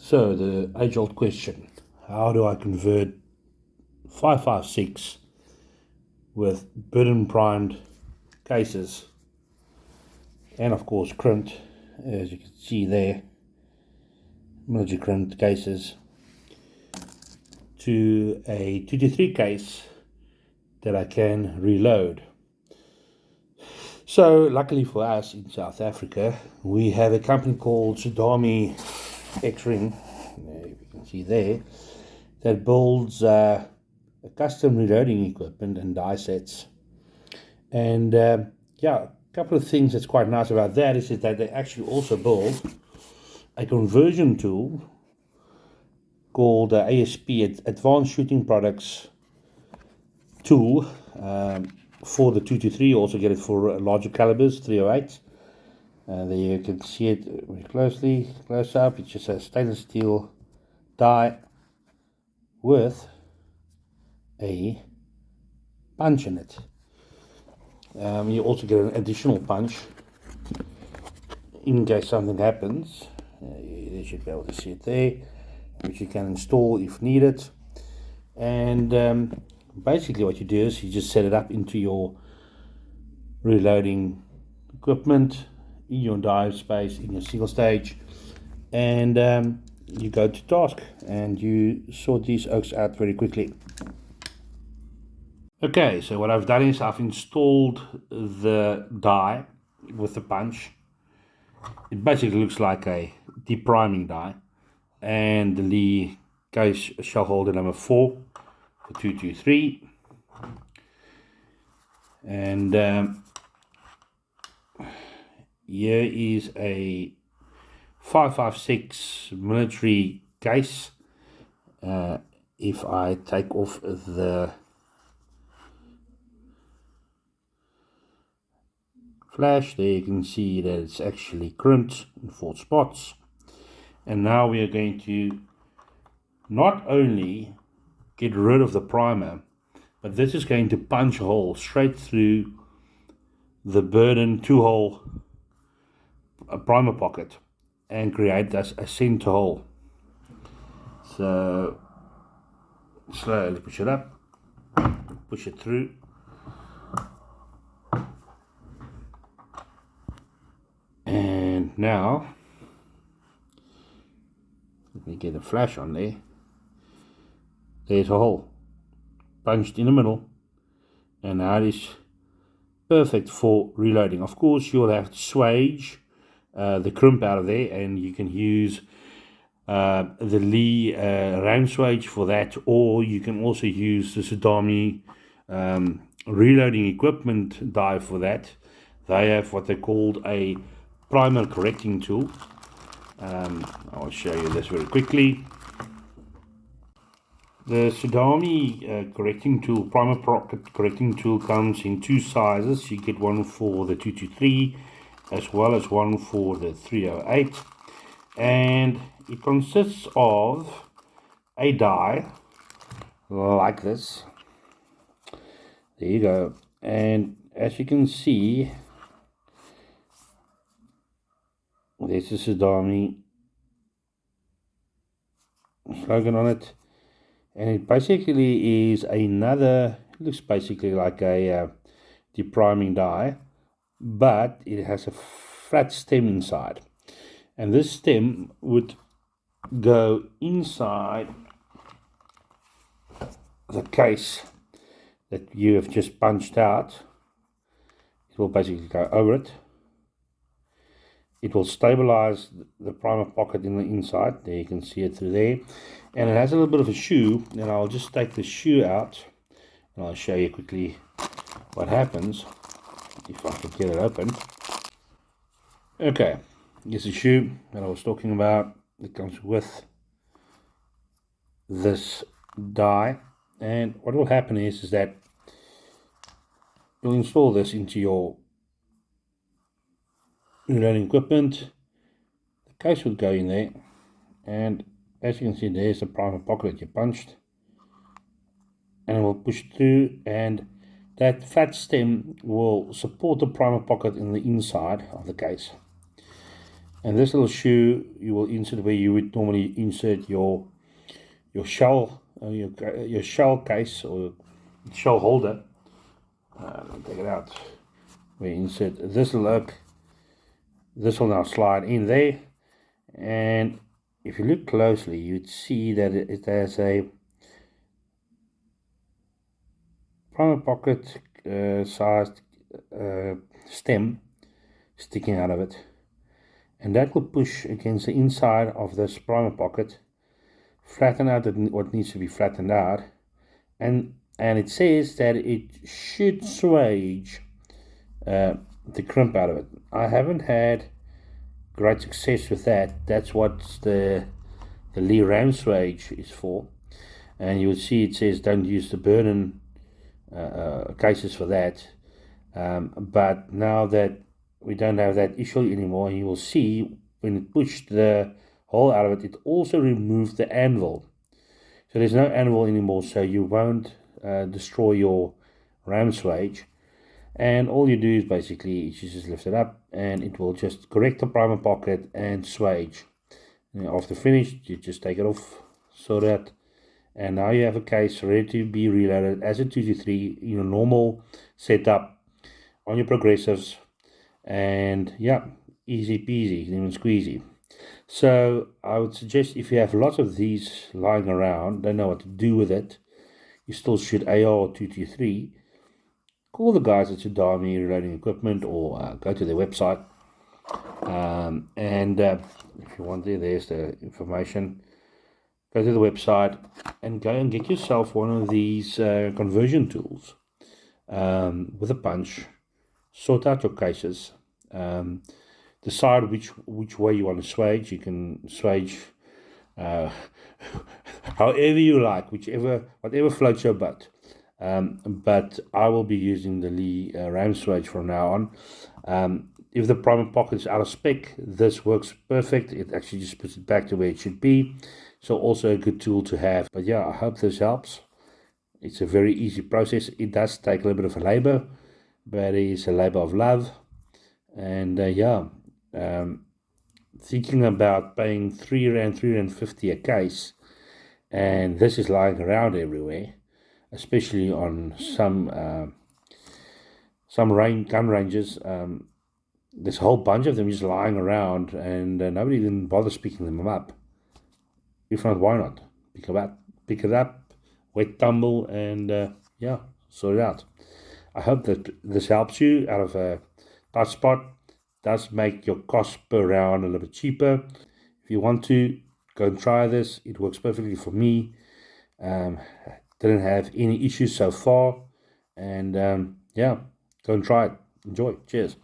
So the age-old question, how do I convert 556 with Berdan primed cases and of course crimped, as you can see there, military crimped cases, to a 223 case that I can reload. So luckily for us in South Africa, we have a company called Tsunami X-Ring, if you can see there, that builds a custom reloading equipment and die sets. And yeah, a couple of things that's quite nice about that is that they actually also build a conversion tool called ASP, Advanced Shooting Products tool, for the 223. You also get it for larger calibers, 308. There you can see it very close up. It's just a stainless steel die with a punch in it. You also get an additional punch in case something happens. You should be able to see it there, which you can install if needed. And basically what you do is you just set it up into your reloading equipment, in your dive space, in your single stage, and you go to task and you sort these oaks out very quickly. Okay, so what I've done is I've installed the die with the punch. It basically looks like a depriming die, and the Lee case shell holder number 4 for 223, and here is a 556 military case. If I take off the flash, there you can see that it's actually crimped in 4 spots. And now we are going to not only get rid of the primer, but this is going to punch a hole straight through the Berdan 2-hole primer pocket and create thus a center hole. So slowly push it up, push it through, and now let me get a flash on there. There's a hole punched in the middle, and now it is perfect for reloading. Of course, you'll have to swage the crimp out of there, and you can use the Lee ram swage for that, or you can also use the Tsunami reloading equipment die for that. They have what they called a primer correcting tool. I'll show you this very quickly. The Tsunami correcting tool, primer pocket correcting tool, comes in 2 sizes. You get one for the 223 as well as one for the 308, and it consists of a die like this. There you go. And as you can see, there's the Tsunami slogan on it, and it basically is another, it looks basically like a depriming die, but it has a flat stem inside, and this stem would go inside the case that you have just punched out. It will basically go over it. It will stabilize the primer pocket in the inside. There you can see it through there, and it has a little bit of a shoe, and I'll just take the shoe out and I'll show you quickly what happens if I can get it open. Okay, here's the shoe that I was talking about. It comes with this die, and what will happen is that you'll install this into your reloading equipment. The case would go in there, and as you can see, there's the primer pocket that you punched, and it will push through, and that flat stem will support the primer pocket in the inside of the case. And this little shoe you will insert where you would normally insert your shell, your shell case or shell holder. Let me take it out. We insert this will look. This will now slide in there, and if you look closely, you'd see that it has a primer pocket sized stem sticking out of it, and that will push against the inside of this primer pocket, flatten out what needs to be flattened out, and it says that it should swage the crimp out of it. I haven't had great success with that. That's what the Lee ram swage is for, and you will see it says don't use the Berdan cases for that. But now that we don't have that issue anymore, you will see when it pushed the hole out of it, it also removed the anvil. So there's no anvil anymore, so you won't destroy your ram swage. And all you do is basically you just lift it up and it will just correct the primer pocket and swage. And after finished, you just take it off, so that, and now you have a case ready to be reloaded as a 223 in a normal setup on your progressives. And yeah, easy peasy, lemon squeezy. So I would suggest if you have lots of these lying around, don't know what to do with it, you still shoot AR or 223, call the guys at Tsunami Reloading Equipment or go to their website. And if you want there's the information. Go to the website and go and get yourself one of these conversion tools with a punch. Sort out your cases. Decide which way you want to swage. You can swage however you like, whatever floats your boat. But I will be using the Lee ram swage from now on. If the primer pocket is out of spec, this works perfect. It actually just puts it back to where it should be. So also a good tool to have. But yeah, I hope this helps. It's a very easy process. It does take a little bit of a labor, but it is a labor of love. And thinking about paying £3.50 a case, and this is lying around everywhere, especially on some gun ranges. There's a whole bunch of them just lying around, and nobody even bothers picking them up. If not, why not? Pick it up, wet tumble, and sort it out. I hope that this helps you out of a tight spot. Does make your cost per round a little bit cheaper. If you want to, go and try this. It works perfectly for me. Didn't have any issues so far, and go and try it. Enjoy. Cheers.